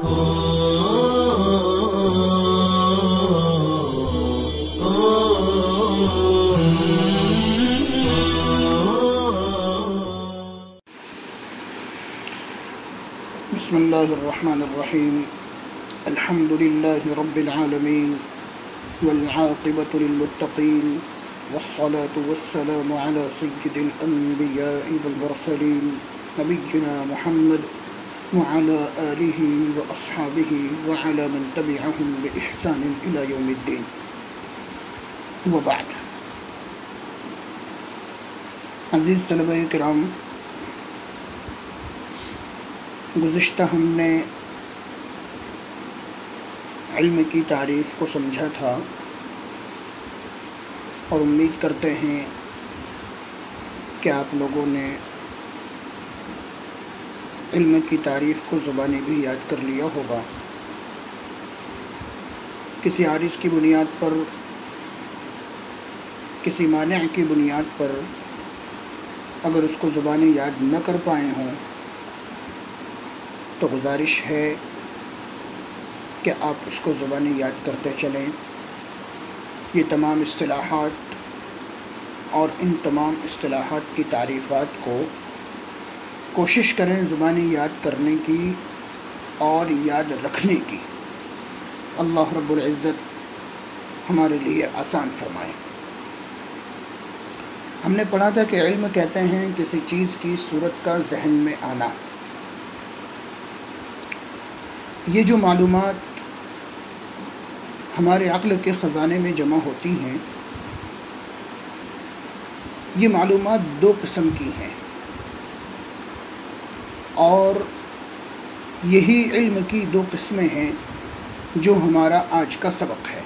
بسم اللہ الرحمن الرحیم الحمد للہ رب العالمین والعاقبۃ للمتقین والصلاة والسلام علی سید الانبیاء والمرسلین نبینا محمد وعلی آلہ واصحابہ وعلی من تبعہم بإحسان الی یوم الدین وبعد۔ عزیز طلبہ کرام، گزشتہ ہم نے علم کی تعریف کو سمجھا تھا اور امید کرتے ہیں کہ آپ لوگوں نے علم کی تعریف کو زبانی بھی یاد کر لیا ہوگا۔ کسی عارض کی بنیاد پر، کسی مانع کی بنیاد پر اگر اس کو زبانی یاد نہ کر پائے ہوں تو گزارش ہے کہ آپ اس کو زبانی یاد کرتے چلیں۔ یہ تمام اصطلاحات اور ان تمام اصطلاحات کی تعریفات کو کوشش کریں زبانی یاد کرنے کی اور یاد رکھنے کی۔ اللہ رب العزت ہمارے لیے آسان فرمائے۔ ہم نے پڑھا تھا کہ علم کہتے ہیں کسی چیز کی صورت کا ذہن میں آنا۔ یہ جو معلومات ہمارے عقل کے خزانے میں جمع ہوتی ہیں، یہ معلومات دو قسم کی ہیں، اور یہی علم کی دو قسمیں ہیں جو ہمارا آج کا سبق ہے۔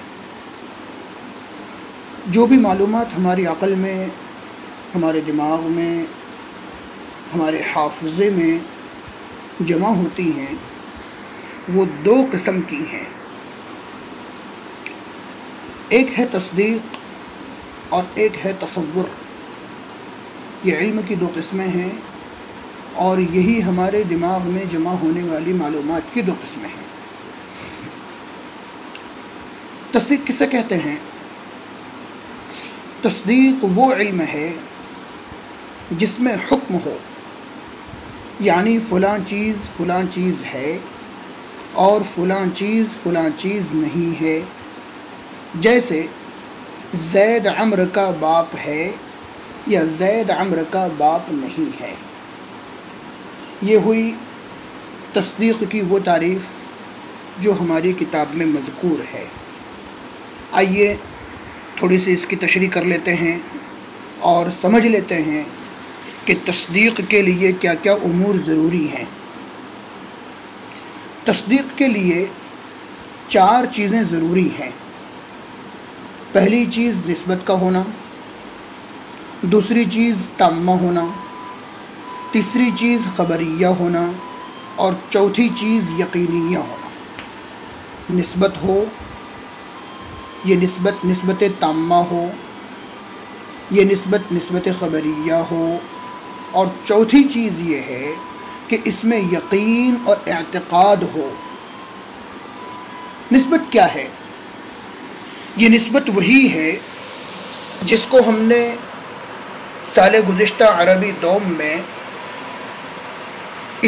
جو بھی معلومات ہماری عقل میں، ہمارے دماغ میں، ہمارے حافظے میں جمع ہوتی ہیں، وہ دو قسم کی ہیں۔ ایک ہے تصدیق اور ایک ہے تصور۔ یہ علم کی دو قسمیں ہیں اور یہی ہمارے دماغ میں جمع ہونے والی معلومات کی دو قسمیں ہیں۔ تصدیق کسے کہتے ہیں؟ تصدیق وہ علم ہے جس میں حکم ہو، یعنی فلاں چیز ہے اور فلاں چیز نہیں ہے۔ جیسے زید عمرو کا باپ ہے یا زید عمرو کا باپ نہیں ہے۔ یہ ہوئی تصدیق کی وہ تعریف جو ہماری کتاب میں مذکور ہے۔ آئیے تھوڑی سی اس کی تشریح کر لیتے ہیں اور سمجھ لیتے ہیں کہ تصدیق کے لیے کیا کیا امور ضروری ہیں۔ تصدیق کے لیے 4 چیزیں ضروری ہیں۔ پہلی چیز نسبت کا ہونا، دوسری چیز تامہ ہونا، تیسری چیز خبریہ ہونا، اور چوتھی چیز یقینیہ ہونا۔ نسبت ہو، یہ نسبت تامہ ہو، یہ نسبت خبریہ ہو، اور چوتھی چیز یہ ہے کہ اس میں یقین اور اعتقاد ہو۔ نسبت کیا ہے؟ یہ نسبت وہی ہے جس کو ہم نے سال گزشتہ عربی دوم میں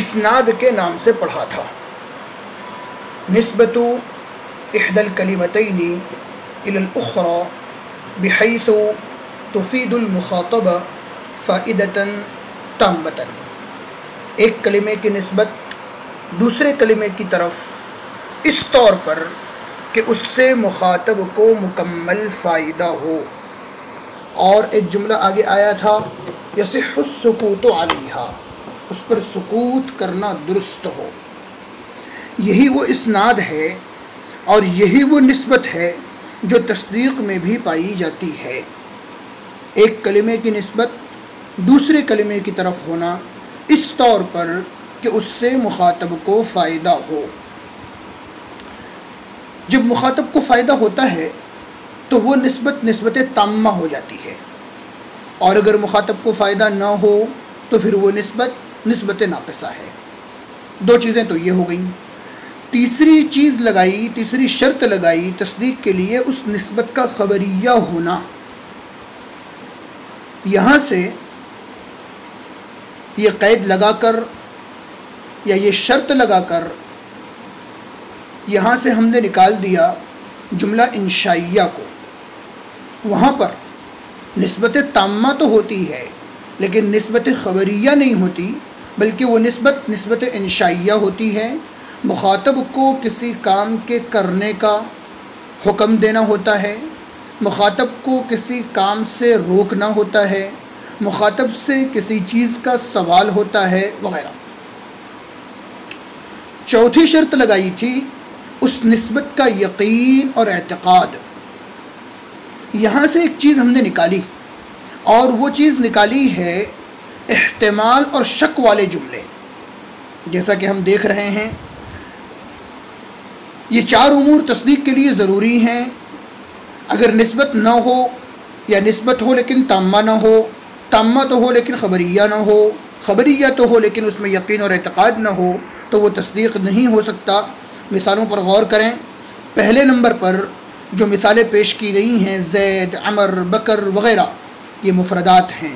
اسناد کے نام سے پڑھا تھا۔ نسبت احدى الكلمتين الى الاخرى بحيث تفيد المخاطب فائدة تامة۔ ایک کلمے کی نسبت دوسرے کلمے کی طرف اس طور پر کہ اس سے مخاطب کو مکمل فائدہ ہو۔ اور ایک جملہ آگے آیا تھا یصح السکوت علیہا، اس پر سکوت کرنا درست ہو۔ یہی وہ اسناد ہے اور یہی وہ نسبت ہے جو تصدیق میں بھی پائی جاتی ہے۔ ایک کلمے کی نسبت دوسرے کلمے کی طرف ہونا اس طور پر کہ اس سے مخاطب کو فائدہ ہو۔ جب مخاطب کو فائدہ ہوتا ہے تو وہ نسبت تامہ ہو جاتی ہے، اور اگر مخاطب کو فائدہ نہ ہو تو پھر وہ نسبت ناقصہ ہے۔ دو چیزیں تو یہ ہو گئیں۔ تیسری چیز لگائی، تیسری شرط لگائی تصدیق کے لیے، اس نسبت کا خبریہ ہونا۔ یہاں سے یہ قید لگا کر یا یہ شرط لگا کر یہاں سے ہم نے نکال دیا جملہ انشائیہ کو۔ وہاں پر نسبت تامہ تو ہوتی ہے لیکن نسبت خبریہ نہیں ہوتی، بلکہ وہ نسبت انشائیہ ہوتی ہے۔ مخاطب کو کسی کام کے کرنے کا حکم دینا ہوتا ہے، مخاطب کو کسی کام سے روکنا ہوتا ہے، مخاطب سے کسی چیز کا سوال ہوتا ہے وغیرہ۔ چوتھی شرط لگائی تھی اس نسبت کا یقین اور اعتقاد۔ یہاں سے ایک چیز ہم نے نکالی، اور وہ چیز نکالی ہے احتمال اور شک والے جملے۔ جیسا کہ ہم دیکھ رہے ہیں یہ چار امور تصدیق کے لیے ضروری ہیں۔ اگر نسبت نہ ہو یا نسبت ہو لیکن تامہ نہ ہو، تامہ تو ہو لیکن خبریہ نہ ہو، خبریہ تو ہو لیکن اس میں یقین اور اعتقاد نہ ہو، تو وہ تصدیق نہیں ہو سکتا۔ مثالوں پر غور کریں۔ پہلے نمبر پر جو مثالیں پیش کی گئی ہیں زید، عمر، بکر وغیرہ، یہ مفردات ہیں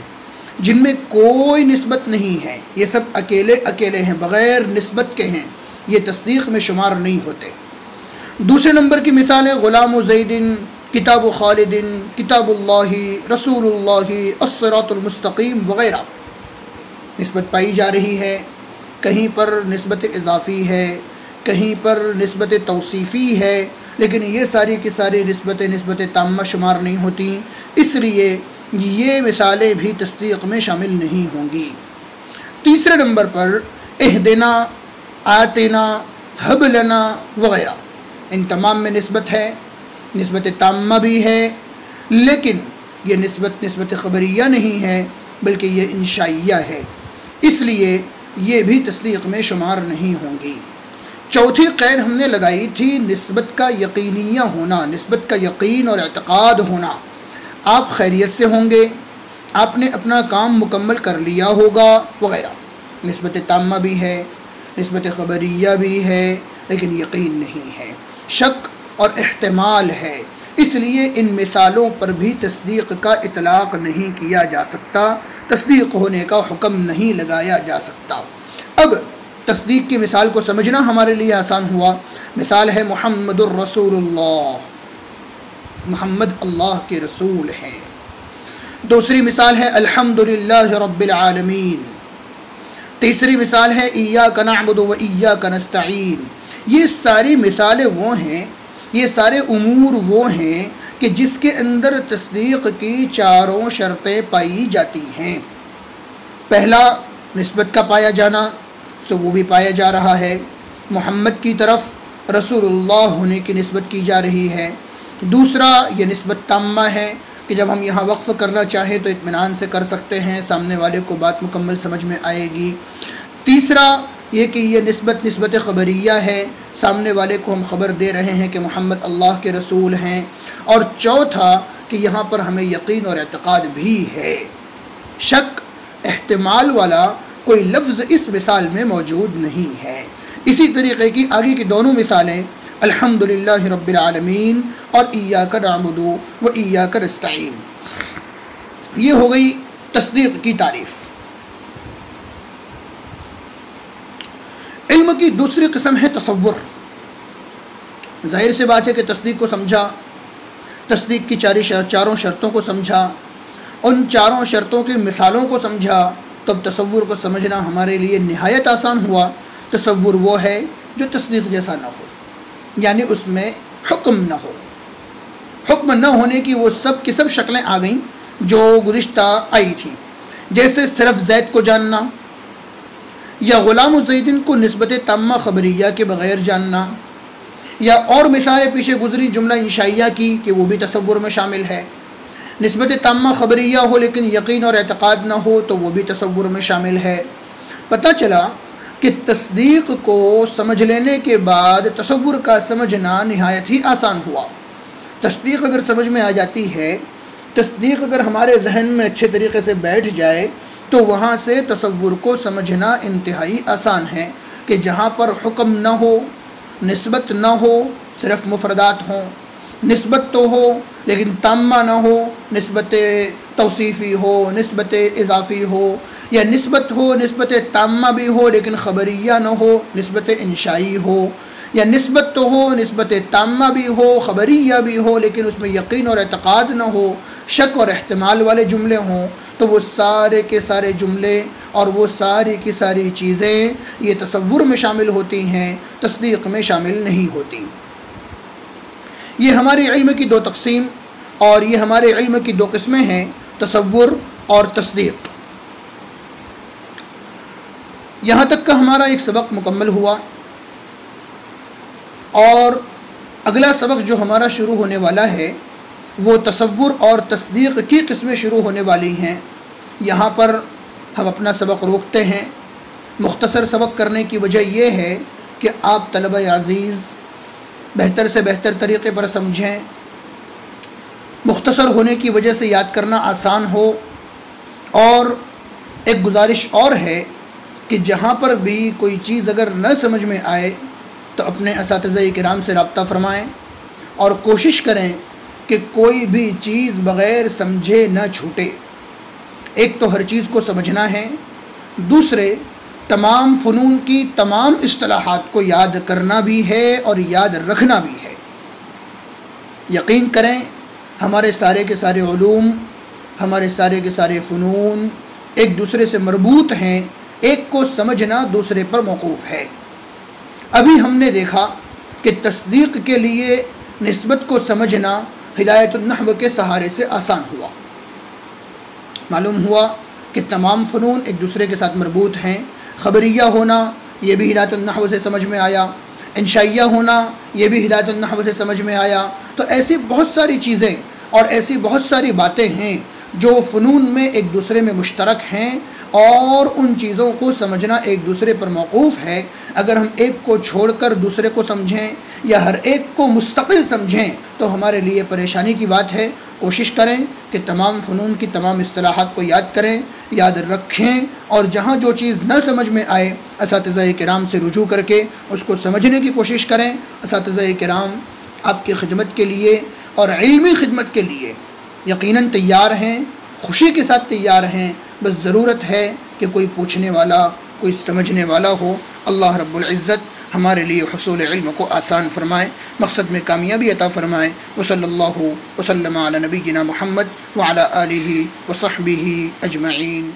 جن میں کوئی نسبت نہیں ہے، یہ سب اکیلے اکیلے ہیں، بغیر نسبت کے ہیں، یہ تصدیق میں شمار نہیں ہوتے۔ دوسرے نمبر کی مثالیں غلام زید، کتاب خالد، کتاب اللہ، رسول اللہ، الصراط المستقیم وغیرہ، نسبت پائی جا رہی ہے۔ کہیں پر نسبت اضافی ہے، کہیں پر نسبت توصیفی ہے، لیکن یہ ساری کی ساری نسبت تامہ شمار نہیں ہوتی، اس لیے یہ مثالیں بھی تصدیق میں شامل نہیں ہوں گی۔ تیسرے نمبر پر اہدنا، آتنا، ہب لنا وغیرہ، ان تمام میں نسبت ہے، نسبت تامہ بھی ہے، لیکن یہ نسبت خبریہ نہیں ہے بلکہ یہ انشائیہ ہے، اس لیے یہ بھی تصدیق میں شمار نہیں ہوں گی۔ چوتھی قید ہم نے لگائی تھی نسبت کا یقینیہ ہونا، نسبت کا یقین اور اعتقاد ہونا۔ آپ خیریت سے ہوں گے، آپ نے اپنا کام مکمل کر لیا ہوگا وغیرہ، نسبت تامہ بھی ہے، نسبت خبریہ بھی ہے، لیکن یقین نہیں ہے، شک اور احتمال ہے، اس لیے ان مثالوں پر بھی تصدیق کا اطلاق نہیں کیا جا سکتا، تصدیق ہونے کا حکم نہیں لگایا جا سکتا۔ اب تصدیق کی مثال کو سمجھنا ہمارے لیے آسان ہوا۔ مثال ہے محمد الرسول اللہ، محمد اللہ کے رسول ہیں۔ دوسری مثال ہے الحمدللہ رب العالمین۔ تیسری مثال ہے ایاک نعبد و ایاک نستعین۔ یہ ساری مثالیں وہ ہیں، یہ سارے امور وہ ہیں کہ جس کے اندر تصدیق کی چاروں شرطیں پائی جاتی ہیں۔ پہلا نسبت کا پایا جانا، سو وہ بھی پایا جا رہا ہے، محمد کی طرف رسول اللہ ہونے کی نسبت کی جا رہی ہے۔ دوسرا یہ نسبت تامہ ہے کہ جب ہم یہاں وقف کرنا چاہیں تو اطمینان سے کر سکتے ہیں، سامنے والے کو بات مکمل سمجھ میں آئے گی۔ تیسرا یہ کہ یہ نسبت خبریہ ہے، سامنے والے کو ہم خبر دے رہے ہیں کہ محمد اللہ کے رسول ہیں۔ اور چوتھا کہ یہاں پر ہمیں یقین اور اعتقاد بھی ہے، شک احتمال والا کوئی لفظ اس مثال میں موجود نہیں ہے۔ اسی طریقے کی آگے کی دونوں مثالیں الحمدللہ رب العالمین اور ایاک نعبد و ایاک نستعین، یہ ہو گئی تصدیق کی تعریف۔ علم کی دوسری قسم ہے تصور۔ ظاہر سی بات ہے کہ تصدیق کو سمجھا، تصدیق کی چاروں شرطوں کو سمجھا، ان چاروں شرطوں کی مثالوں کو سمجھا، تب تصور کو سمجھنا ہمارے لیے نہایت آسان ہوا۔ تصور وہ ہے جو تصدیق جیسا نہ ہو، یعنی اس میں حکم نہ ہو، حکم نہ ہونے کی وہ سب کی سب شکلیں آ گئیں جو گزشتہ آئی تھیں، جیسے صرف زید کو جاننا، یا غلام زیدن کو نسبت تامہ خبریہ کے بغیر جاننا، یا اور مثالیں پیچھے گزری جملہ انشائیہ کی کہ وہ بھی تصور میں شامل ہے۔ نسبت تامہ خبریہ ہو لیکن یقین اور اعتقاد نہ ہو تو وہ بھی تصور میں شامل ہے۔ پتہ چلا کہ تصدیق کو سمجھ لینے کے بعد تصور کا سمجھنا نہایت ہی آسان ہوا۔ تصدیق اگر سمجھ میں آ جاتی ہے، تصدیق اگر ہمارے ذہن میں اچھے طریقے سے بیٹھ جائے تو وہاں سے تصور کو سمجھنا انتہائی آسان ہے کہ جہاں پر حکم نہ ہو، نسبت نہ ہو صرف مفردات ہوں، نسبت تو ہو لیکن تامہ نہ ہو، نسبت توصیفی ہو، نسبت اضافی ہو، یا نسبت ہو نسبت تامہ بھی ہو لیکن خبریہ نہ ہو، نسبت انشائی ہو، یا نسبت تو ہو نسبت تامہ بھی ہو خبریہ بھی ہو لیکن اس میں یقین اور اعتقاد نہ ہو، شک اور احتمال والے جملے ہوں، تو وہ سارے کے سارے جملے اور وہ ساری کی ساری چیزیں یہ تصور میں شامل ہوتی ہیں، تصدیق میں شامل نہیں ہوتی۔ یہ ہمارے علم کی دو تقسیم اور یہ ہمارے علم کی دو قسمیں ہیں، تصور اور تصدیق۔ یہاں تک کا ہمارا ایک سبق مکمل ہوا، اور اگلا سبق جو ہمارا شروع ہونے والا ہے وہ تصور اور تصدیق کی قسمیں شروع ہونے والی ہیں۔ یہاں پر ہم اپنا سبق روکتے ہیں۔ مختصر سبق کرنے کی وجہ یہ ہے کہ آپ طلبہ عزیز بہتر سے بہتر طریقے پر سمجھیں، مختصر ہونے کی وجہ سے یاد کرنا آسان ہو۔ اور ایک گزارش اور ہے کہ جہاں پر بھی کوئی چیز اگر نہ سمجھ میں آئے تو اپنے اساتذہ کرام سے رابطہ فرمائیں اور کوشش کریں کہ کوئی بھی چیز بغیر سمجھے نہ چھوٹے۔ ایک تو ہر چیز کو سمجھنا ہے، دوسرے تمام فنون کی تمام اصطلاحات کو یاد کرنا بھی ہے اور یاد رکھنا بھی ہے۔ یقین کریں ہمارے سارے کے سارے علوم، ہمارے سارے کے سارے فنون ایک دوسرے سے مربوط ہیں، ایک کو سمجھنا دوسرے پر موقوف ہے۔ ابھی ہم نے دیکھا کہ تصدیق کے لیے نسبت کو سمجھنا ہدایت النحو کے سہارے سے آسان ہوا۔ معلوم ہوا کہ تمام فنون ایک دوسرے کے ساتھ مربوط ہیں۔ خبریہ ہونا یہ بھی ہدایت النحو سے سمجھ میں آیا، انشائیہ ہونا یہ بھی ہدایت النحو سے سمجھ میں آیا۔ تو ایسی بہت ساری چیزیں اور ایسی بہت ساری باتیں ہیں جو فنون میں ایک دوسرے میں مشترک ہیں، اور ان چیزوں کو سمجھنا ایک دوسرے پر موقوف ہے۔ اگر ہم ایک کو چھوڑ کر دوسرے کو سمجھیں یا ہر ایک کو مستقل سمجھیں تو ہمارے لیے پریشانی کی بات ہے۔ کوشش کریں کہ تمام فنون کی تمام اصطلاحات کو یاد کریں، یاد رکھیں، اور جہاں جو چیز نہ سمجھ میں آئے اساتذہ کرام سے رجوع کر کے اس کو سمجھنے کی کوشش کریں۔ اساتذہ کرام آپ کی خدمت کے لیے اور علمی خدمت کے لیے یقیناً تیار ہیں، خوشی کے ساتھ تیار ہیں، بس ضرورت ہے کہ کوئی پوچھنے والا، کوئی سمجھنے والا ہو۔ اللہ رب العزت ہمارے لیے حصول علم کو آسان فرمائے، مقصد میں کامیابی عطا فرمائے۔ وصلی اللہ وسلم علی نبینا محمد وعلی آلہ وصحبہ اجمعین۔